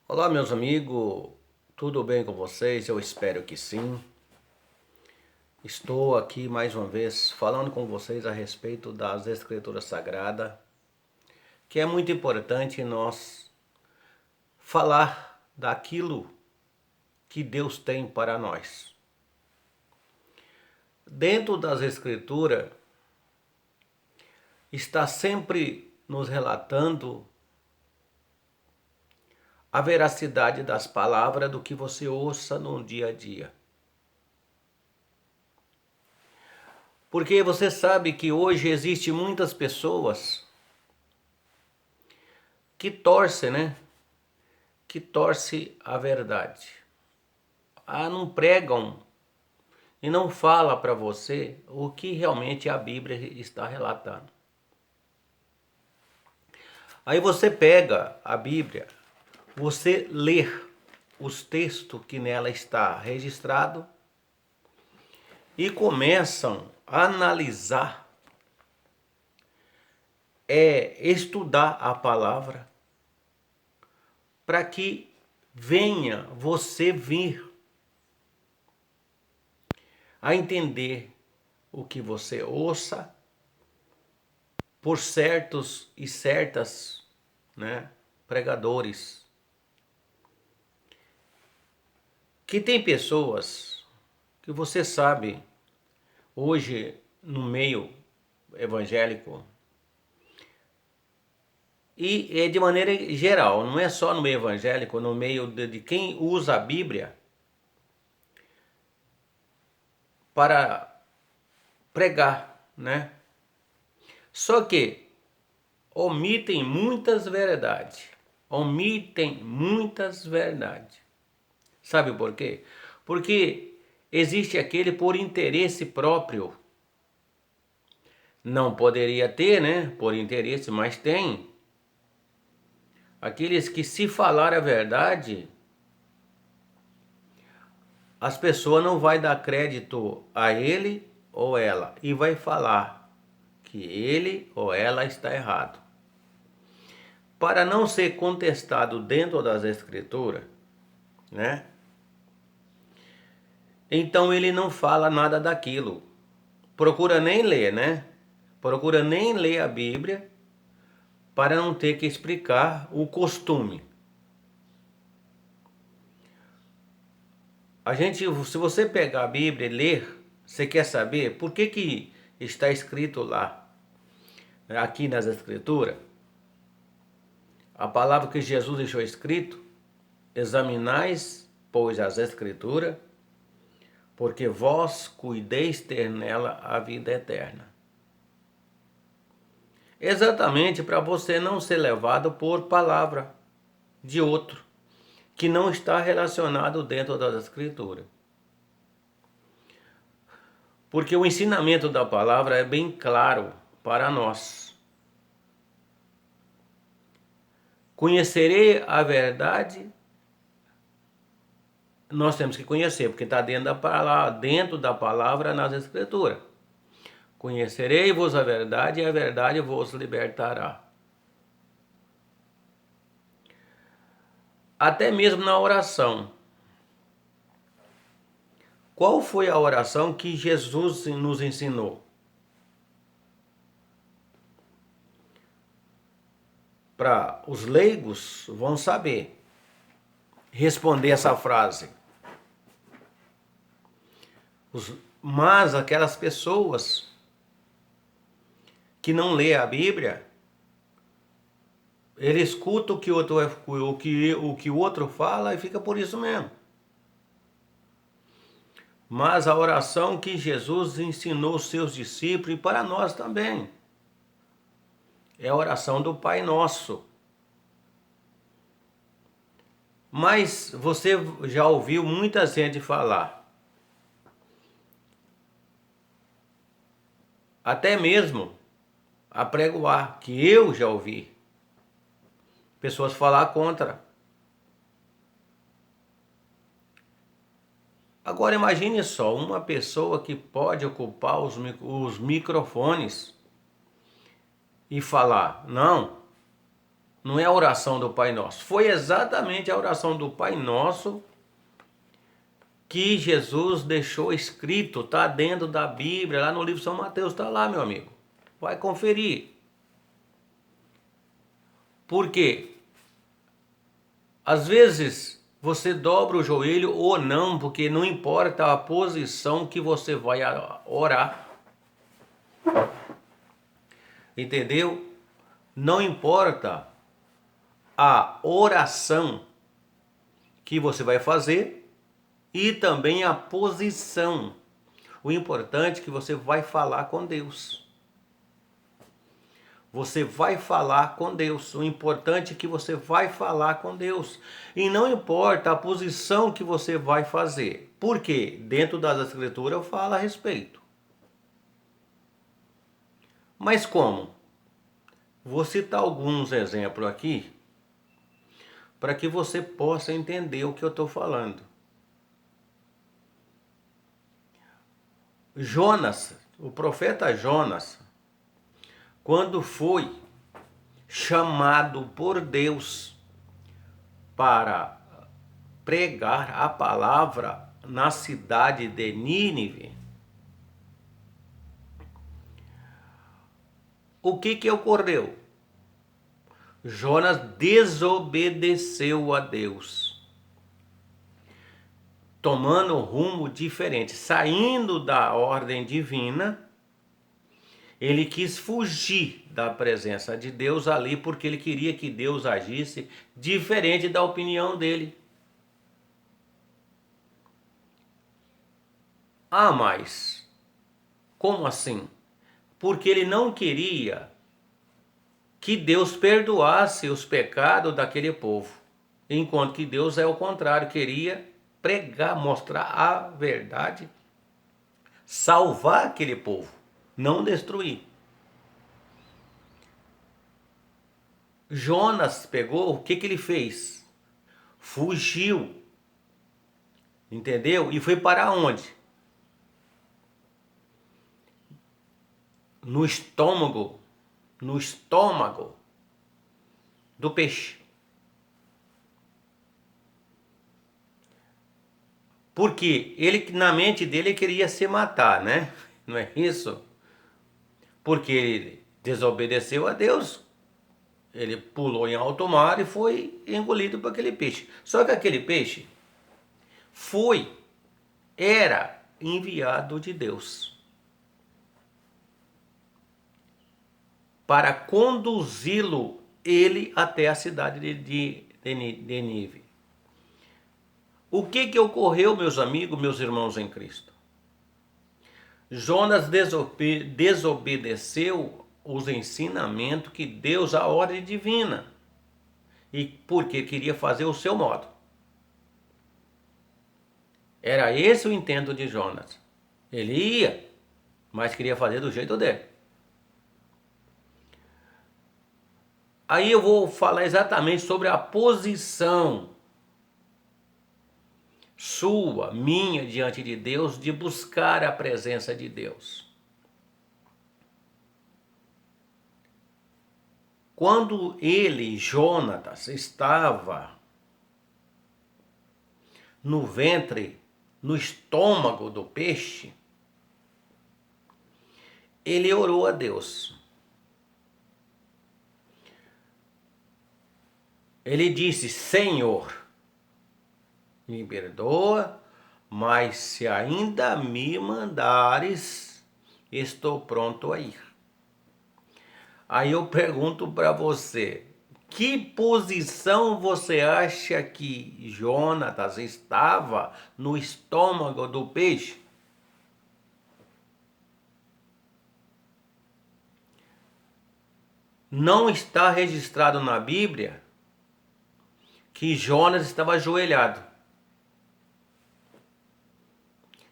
Olá, meus amigos, tudo bem com vocês? Eu espero que sim. Estou aqui mais uma vez falando com vocês a respeito das Escrituras Sagradas, que é muito importante nós falar daquilo que Deus tem para nós. Dentro das Escrituras está sempre nos relatando a veracidade das palavras do que você ouça no dia a dia. Porque você sabe que hoje existe muitas pessoas que torcem, né? Que torce a verdade. Não pregam e não fala para você o que realmente a Bíblia está relatando. Aí você pega a Bíblia, você lê os textos que nela está registrado e começam a analisar, estudar a palavra para que venha você vir a entender o que você ouça por certos e certas, né, pregadores. Que tem pessoas que você sabe hoje no meio evangélico e é de maneira geral, não é só no meio evangélico, no meio de quem usa a Bíblia para pregar, né? Só que omitem muitas verdades. Omitem muitas verdades. Sabe por quê? Porque existe aquele por interesse próprio. Não poderia ter, né? Por interesse, mas tem. Aqueles que, se falar a verdade, as pessoas não vai dar crédito a ele ou ela e vai falar que ele ou ela está errado. Para não ser contestado dentro das escrituras, né? Então ele não fala nada daquilo. Procura nem ler, né? Procura nem ler a Bíblia para não ter que explicar o costume. Se você pegar a Bíblia e ler, você quer saber por que está escrito lá, aqui nas Escrituras, a palavra que Jesus deixou escrito: examinais, pois, as Escrituras, porque vós cuideis ter nela a vida eterna. Exatamente para você não ser levado por palavra de outro, que não está relacionado dentro das Escrituras. Porque o ensinamento da palavra é bem claro para nós. Conhecerei a verdade, nós temos que conhecer, porque está dentro da palavra nas Escrituras. Conhecerei-vos a verdade e a verdade vos libertará. Até mesmo na oração. Qual foi a oração que Jesus nos ensinou? Para os leigos vão saber responder essa frase. Mas aquelas pessoas que não lê a Bíblia, ele escuta o que o outro fala e fica por isso mesmo. Mas a oração que Jesus ensinou aos seus discípulos e para nós também é a oração do Pai Nosso. Mas você já ouviu muita gente falar, até mesmo apregoar, que eu já ouvi pessoas falar contra. Agora imagine só, uma pessoa que pode ocupar os microfones e falar: não Não é a oração do Pai Nosso. Foi exatamente a oração do Pai Nosso que Jesus deixou escrito, está dentro da Bíblia, lá no livro de São Mateus, está lá, meu amigo. Vai conferir. Por quê? Às vezes você dobra o joelho ou não, porque não importa a posição que você vai orar. Entendeu? Não importa a oração que você vai fazer e também a posição. O importante é que você vai falar com Deus. Você vai falar com Deus. O importante é que você vai falar com Deus. E não importa a posição que você vai fazer. Por quê? Dentro das Escrituras fala a respeito. Mas como? Vou citar alguns exemplos aqui para que você possa entender o que eu estou falando. Jonas, o profeta Jonas, quando foi chamado por Deus para pregar a palavra na cidade de Nínive, o que ocorreu? Jonas desobedeceu a Deus, tomando um rumo diferente, saindo da ordem divina. Ele quis fugir da presença de Deus ali porque ele queria que Deus agisse diferente da opinião dele. Ah, mas como assim? Porque ele não queria que Deus perdoasse os pecados daquele povo, enquanto que Deus é o contrário, queria pregar, mostrar a verdade, salvar aquele povo, não destruir. Jonas pegou, o que ele fez? Fugiu, entendeu? E foi para onde? No estômago do peixe. Porque ele, na mente dele, queria se matar, né? Não é isso? Porque ele desobedeceu a Deus. Ele pulou em alto mar e foi engolido por aquele peixe. Só que aquele peixe era enviado de Deus para conduzi-lo ele até a cidade de Nínive. O que ocorreu, meus amigos, meus irmãos em Cristo? Jonas desobedeceu os ensinamentos que Deus, a ordem divina, e porque queria fazer o seu modo. Era esse o intento de Jonas. Ele ia, mas queria fazer do jeito dele. Aí eu vou falar exatamente sobre a posição sua, minha, diante de Deus, de buscar a presença de Deus. Quando ele, Jonatas, estava no ventre, no estômago do peixe, ele orou a Deus. Ele disse: Senhor, me perdoa, mas se ainda me mandares, estou pronto a ir. Aí eu pergunto para você, que posição você acha que Jonatas estava no estômago do peixe? Não está registrado na Bíblia que Jonas estava ajoelhado.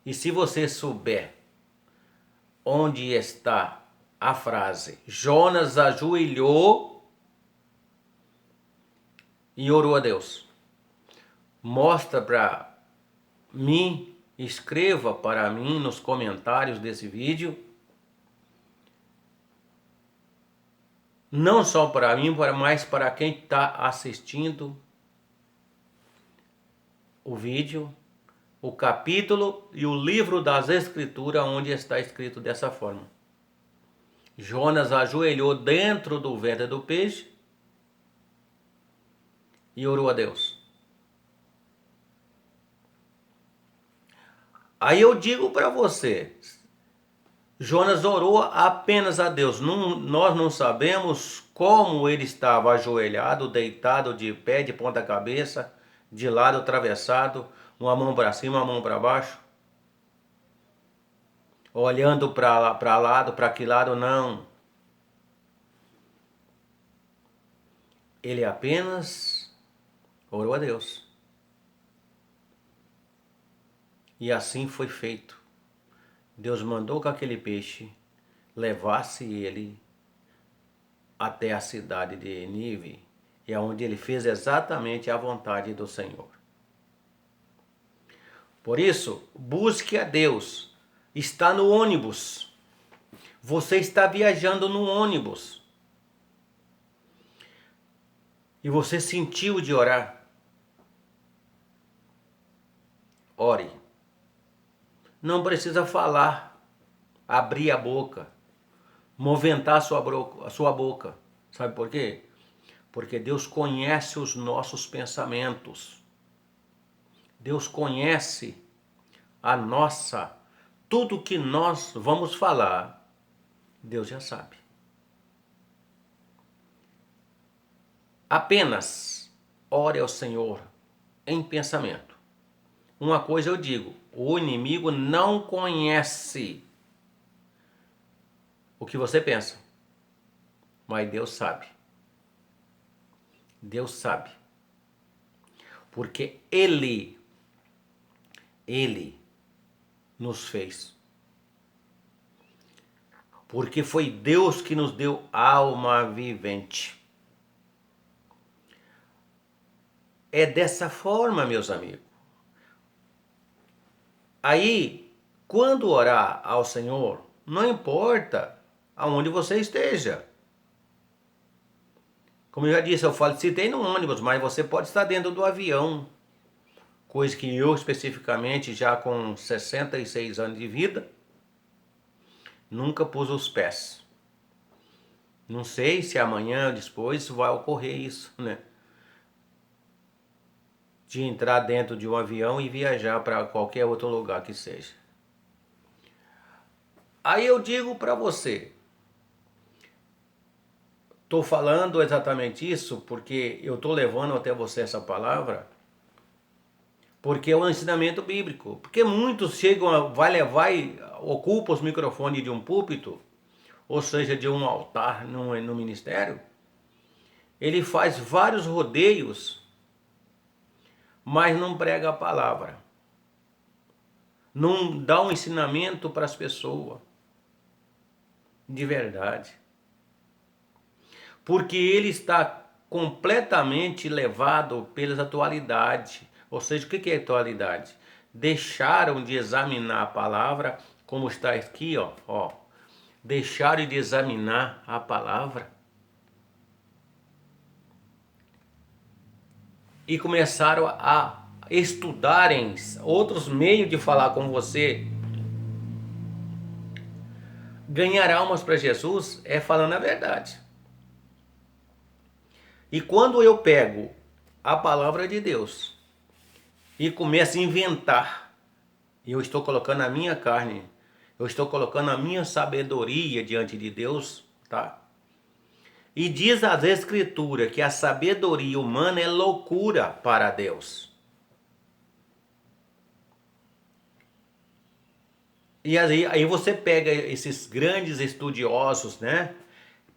E se você souber onde está a frase Jonas ajoelhou e orou a Deus, mostra para mim, escreva para mim nos comentários desse vídeo não só para mim, mas para quem está assistindo o vídeo, o capítulo e o livro das Escrituras, onde está escrito dessa forma. Jonas ajoelhou dentro do ventre do peixe e orou a Deus. Aí eu digo para você, Jonas orou apenas a Deus. Nós não sabemos como ele estava ajoelhado, deitado, de pé, de ponta cabeça, de lado atravessado, uma mão para cima, uma mão para baixo, olhando para lado, para que lado, não. Ele apenas orou a Deus. E assim foi feito. Deus mandou que aquele peixe levasse ele até a cidade de Nínive, e aonde ele fez exatamente a vontade do Senhor. Por isso, busque a Deus. Está no ônibus. Você está viajando no ônibus. E você sentiu de orar. Ore. Não precisa falar, abrir a boca, movimentar a sua boca. Sabe por quê? Porque Deus conhece os nossos pensamentos. Deus conhece tudo que nós vamos falar, Deus já sabe. Apenas ore ao Senhor em pensamento. Uma coisa eu digo, o inimigo não conhece o que você pensa, mas Deus sabe. Deus sabe. Porque Ele nos fez. Porque foi Deus que nos deu alma vivente. É dessa forma, meus amigos. Aí, quando orar ao Senhor, não importa aonde você esteja. Como eu já disse, eu citei no ônibus, mas você pode estar dentro do avião. Coisa que eu especificamente, já com 66 anos de vida, nunca pus os pés. Não sei se amanhã ou depois vai ocorrer isso, né? De entrar dentro de um avião e viajar para qualquer outro lugar que seja. Aí eu digo para você, estou falando exatamente isso porque eu estou levando até você essa palavra, porque é um ensinamento bíblico. Porque muitos chegam, vai levar e ocupam os microfones de um púlpito, ou seja, de um altar no ministério. Ele faz vários rodeios, mas não prega a palavra. Não dá um ensinamento para as pessoas. De verdade. Porque ele está completamente levado pelas atualidades. Ou seja, o que é atualidade? Deixaram de examinar a palavra, como está aqui, ó. Deixaram de examinar a palavra. E começaram a estudarem outros meios de falar com você. Ganhar almas para Jesus é falando a verdade. E quando eu pego a palavra de Deus e começo a inventar, eu estou colocando a minha carne, eu estou colocando a minha sabedoria diante de Deus, tá? E diz as Escrituras que a sabedoria humana é loucura para Deus. E aí você pega esses grandes estudiosos, né?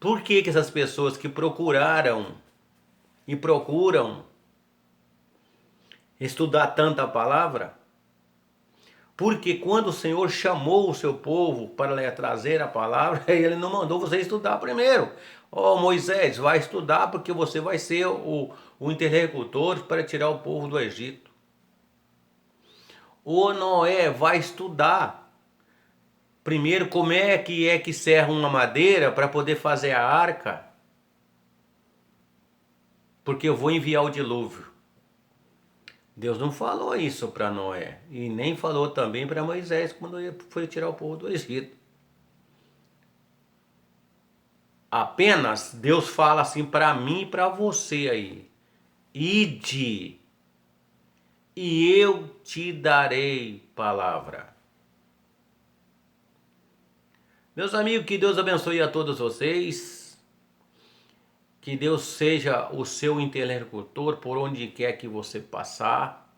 Por que essas pessoas que procuraram e procuram estudar tanta palavra? Porque quando o Senhor chamou o seu povo para lhe trazer a palavra, ele não mandou você estudar primeiro. Moisés, vai estudar porque você vai ser o interlocutor para tirar o povo do Egito. Noé, vai estudar primeiro como é que serra uma madeira para poder fazer a arca. porque eu vou enviar o dilúvio. Deus não falou isso para Noé e nem falou também para Moisés quando ele foi tirar o povo do Egito. Apenas Deus fala assim para mim e para você aí: ide, e eu te darei palavra. Meus amigos, que Deus abençoe a todos vocês. Que Deus seja o seu interlocutor por onde quer que você passar.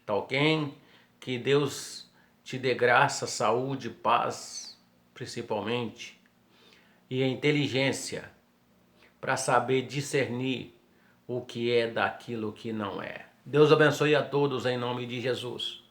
Tá ok? Que Deus te dê graça, saúde, paz, principalmente, e a inteligência para saber discernir o que é daquilo que não é. Deus abençoe a todos em nome de Jesus.